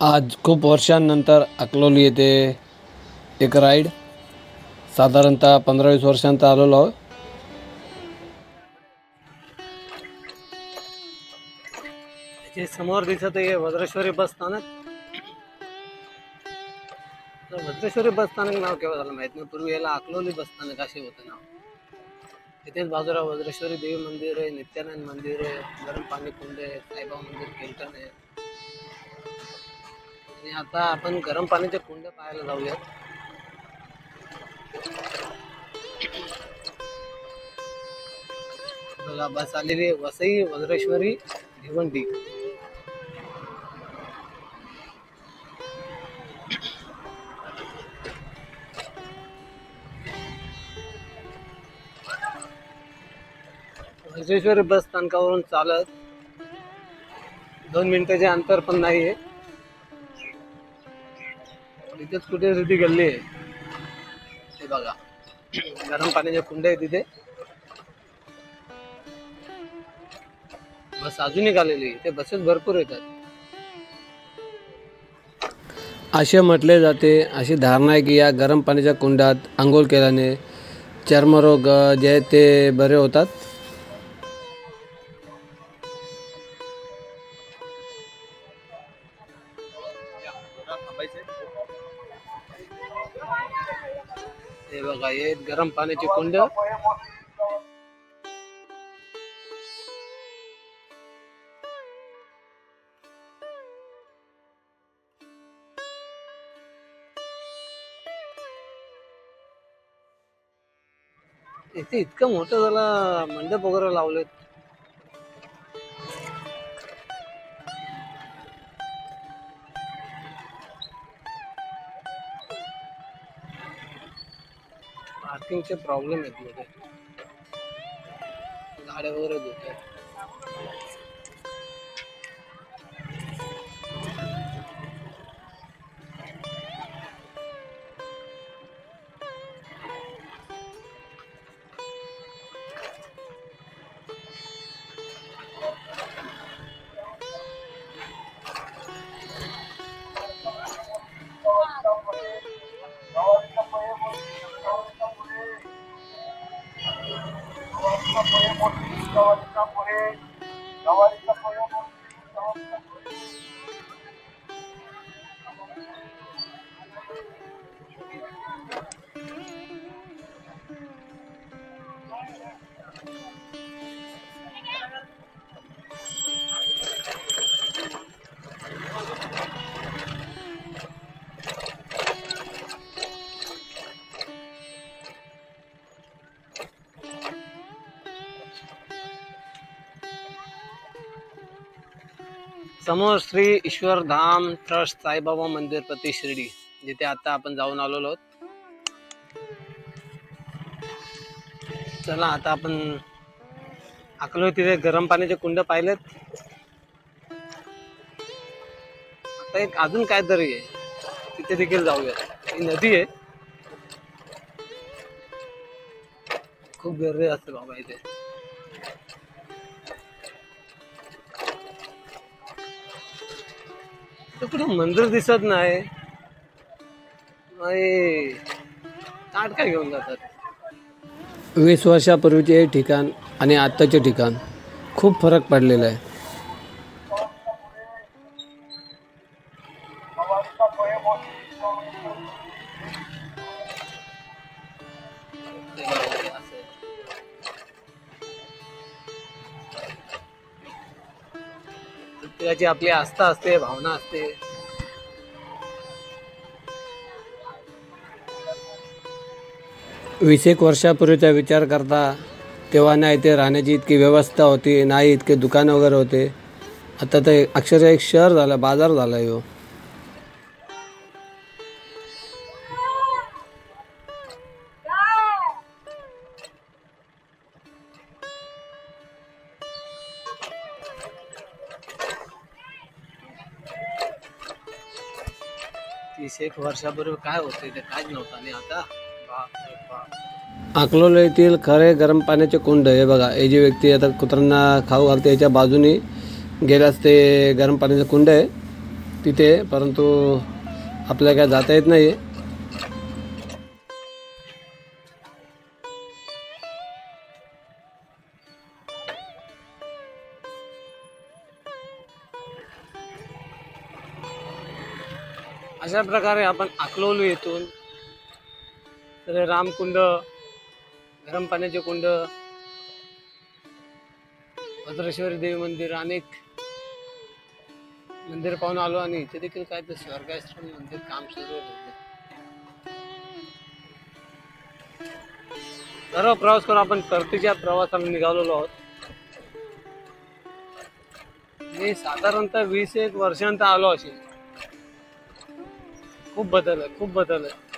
आज खूप वर्षांनंतर अकलोली येथे एक राईड साधारणतः 15-20 वर्षांत आलेलो आहोत. जे समोर दिसत आहे वज्रेश्वरी बस स्थानक. तर वज्रेश्वरी बस स्थानक नाव केव्हा झालं माहित नाही. पूर्वी याला अकलोली बस स्थानक असे होते नाव. तिथेच बाजूला वज्रेश्वरी देवी मंदिर आहे, नित्यानंद मंदिर आहे, गरम पाणी कुंड आहे, साईबाबा मंदिर किल्टन आहे. आणि आता आपण गरम पाण्याचे कुंड पाहायला जाऊयात. बघा बस आलेली आहे वसई वज्रेश्वरी भिवंडी. वज्रेश्वरी बस स्थानकावरून चालत 2 मिनिटाचे अंतर पण नाही आहे. इथेच कुठे ती गल्ली आहे ते बघा, गरम पाण्याचे कुंड आहे तिथे. बस अजून निघालेली, ते बसेस भरपूर येतात. असे म्हटले जाते, अशी धारणा आहे की या गरम पाण्याच्या कुंडात आंघोळ केल्याने चर्मरोग जे आहेत ते बरे होतात. हे बघा, हे गरम पाण्याचे कुंड. इथे इतकं मोठं झाला, मंडप वगैरे लावलेत. पार्किंगचे प्रॉब्लेम आहेत मध्ये, गाड्या वगैरे धुतात. समोर श्री ईश्वर धाम ट्रस्ट साईबाबा मंदिर प्रति शिर्डी, जिथे आता आपण जाऊन आलेलो आहोत. चला आता आपण अकलोली तिथे गरम पाण्याचे कुंड पाहिलेत. आता एक अजून काहीतरी आहे, तिथे देखील जाऊया. ही नदी आहे, खूप गर्दी असते बाबा इथे. कुठे मंदिर दिसत नाही, ताट काय घेऊन जातात. 20 वर्षापूर्वीचे हे ठिकाण आणि आत्ताचे ठिकाण खूप फरक पडलेला आहे. प्रत्येकाची आपली आस्था असते, भावना असते. वीस एक वर्षापूर्वीचा विचार करता तेव्हा ना इथे राहण्याची इतकी व्यवस्था होती, नाही इतके दुकानं वगैरे होते. आता तर अक्षरशः एक शहर झालं, बाजार झाला आहे. 30-1 वर्षापूर्वी काय होते ते काहीच नव्हतं. आणि आता बापरे बाप. अकलोली येथील खरे गरम पाण्याचे कुंड हे बघा. हे जी व्यक्ती आता कुत्र्यांना खाऊ घालते याच्या बाजूने गेल्यास ते गरम पाण्याचं कुंड आहे. तिथे, परंतु आपल्याला काय जाता येत नाही. अशा प्रकारे आपण अकलवली येथून तर रामकुंड, गरम पाण्याचे कुंड, भद्रेश्वरी देवी मंदिर, अनेक मंदिर पाहून आलो आणि इथे देखील काय तर स्वर्गाश्रम मंदिर काम सुरू आहे. सर्व प्रवास करून आपण परतीच्या प्रवासाला निघालेलो आहोत. मी साधारणतः 20-1 वर्षांत आलो असेल. खूप बदल आहे, खूप बदल आहे.